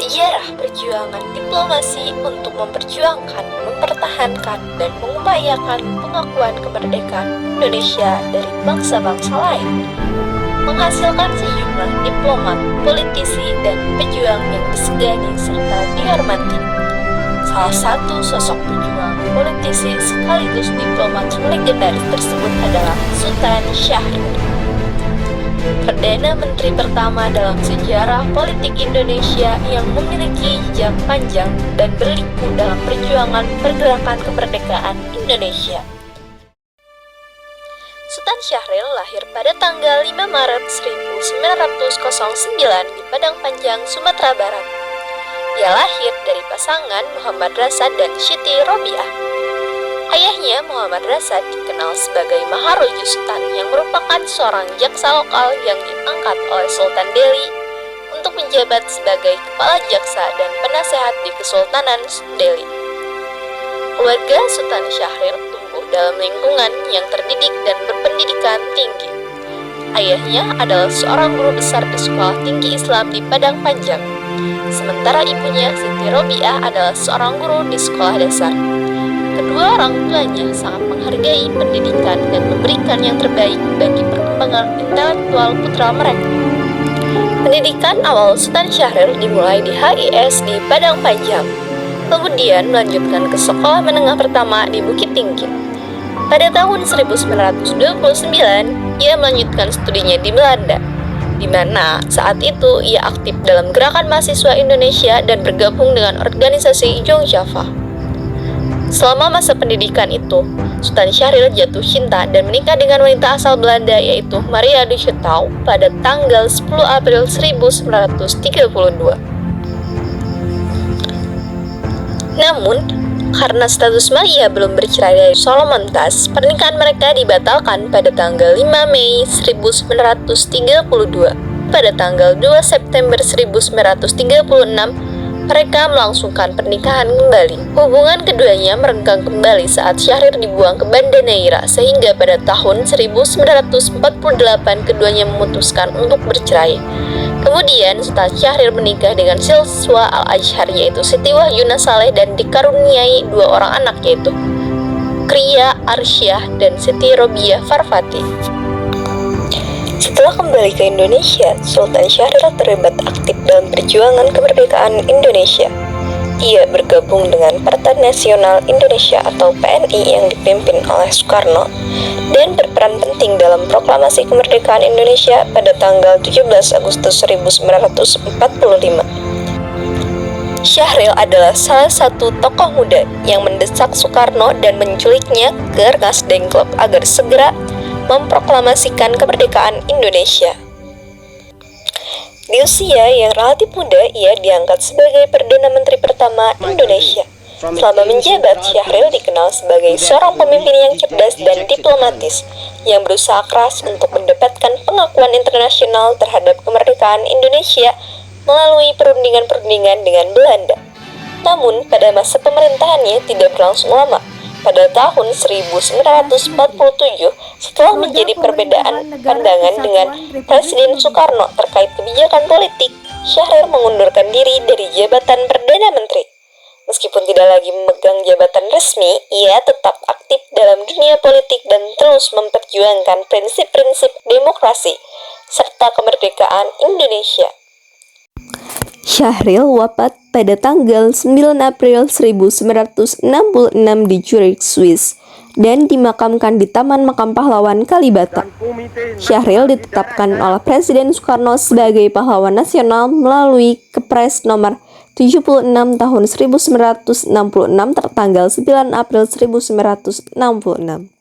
Sejarah perjuangan diplomasi untuk memperjuangkan, mempertahankan, dan mengupayakan pengakuan kemerdekaan Indonesia dari bangsa-bangsa lain menghasilkan sejumlah diplomat, politisi, dan pejuang yang disegani serta dihormati. Salah satu sosok pejuang, politisi sekaligus diplomat legendaris tersebut adalah Sultan Syahrir, Perdana Menteri pertama dalam sejarah politik Indonesia yang memiliki jejak panjang dan berliku dalam perjuangan pergerakan kemerdekaan Indonesia. Sultan Syahrir lahir pada tanggal 5 Maret 1909 di Padang Panjang, Sumatera Barat. Ia lahir dari pasangan Muhammad Rasad dan Siti Robiah. Ayahnya Muhammad Rasad dikenal sebagai Maharoju Sultan yang merupakan seorang jaksa lokal yang diangkat oleh Sultan Delhi untuk menjabat sebagai kepala jaksa dan penasehat di Kesultanan Delhi. Keluarga Sultan Syahrir dalam lingkungan yang terdidik dan berpendidikan tinggi. Ayahnya adalah seorang guru besar di Sekolah Tinggi Islam di Padang Panjang, sementara ibunya Siti Robiah adalah seorang guru di sekolah dasar. Kedua orang tuanya sangat menghargai pendidikan dan memberikan yang terbaik bagi perkembangan intelektual putra mereka. Pendidikan awal Sultan Syahrir dimulai di HIS di Padang Panjang, kemudian melanjutkan ke sekolah menengah pertama di Bukit Tinggi. Pada tahun 1929, ia melanjutkan studinya di Belanda, di mana saat itu ia aktif dalam gerakan mahasiswa Indonesia dan bergabung dengan organisasi Jong Java. Selama masa pendidikan itu, Sultan Syahrir jatuh cinta dan menikah dengan wanita asal Belanda yaitu Maria de Château pada tanggal 10 April 1932. Namun, karena status Maria belum bercerai dari Solomon Tas, pernikahan mereka dibatalkan pada tanggal 5 Mei 1932. Pada tanggal 2 September 1936, mereka melangsungkan pernikahan kembali. Hubungan keduanya merenggang kembali saat Syahrir dibuang ke Banda Neira, sehingga pada tahun 1948 keduanya memutuskan untuk bercerai. Kemudian Sultan Syahrir menikah dengan siswa Al-Azhar yaitu Siti Wahyuna Saleh dan dikaruniai dua orang anak yaitu Kria Arsyah dan Siti Robiah Farfati. Setelah kembali ke Indonesia, Sultan Syahrir terlibat aktif dalam perjuangan kemerdekaan Indonesia. Ia bergabung dengan Partai Nasional Indonesia atau PNI yang dipimpin oleh Soekarno dan berperan penting dalam proklamasi kemerdekaan Indonesia pada tanggal 17 Agustus 1945. Syahrir adalah salah satu tokoh muda yang mendesak Soekarno dan menculiknya ke Rengas Dengklok agar segera memproklamasikan kemerdekaan Indonesia. Di usia yang relatif muda, ia diangkat sebagai Perdana Menteri pertama Indonesia. Selama menjabat, Syahrir dikenal sebagai seorang pemimpin yang cerdas dan diplomatis, yang berusaha keras untuk mendapatkan pengakuan internasional terhadap kemerdekaan Indonesia melalui perundingan-perundingan dengan Belanda. Namun, pada masa pemerintahannya tidak berlangsung lama. Pada tahun 1947, setelah menjadi perbedaan pandangan dengan Presiden Soekarno terkait kebijakan politik, Syahrir mengundurkan diri dari jabatan Perdana Menteri. Meskipun tidak lagi memegang jabatan resmi, ia tetap aktif dalam dunia politik dan terus memperjuangkan prinsip-prinsip demokrasi serta kemerdekaan Indonesia. Syahrir wafat pada tanggal 9 April 1966 di Zurich, Swiss, dan dimakamkan di Taman Makam Pahlawan Kalibata. Syahrir ditetapkan oleh Presiden Soekarno sebagai pahlawan nasional melalui Kepres nomor 76 tahun 1966 tertanggal 9 April 1966.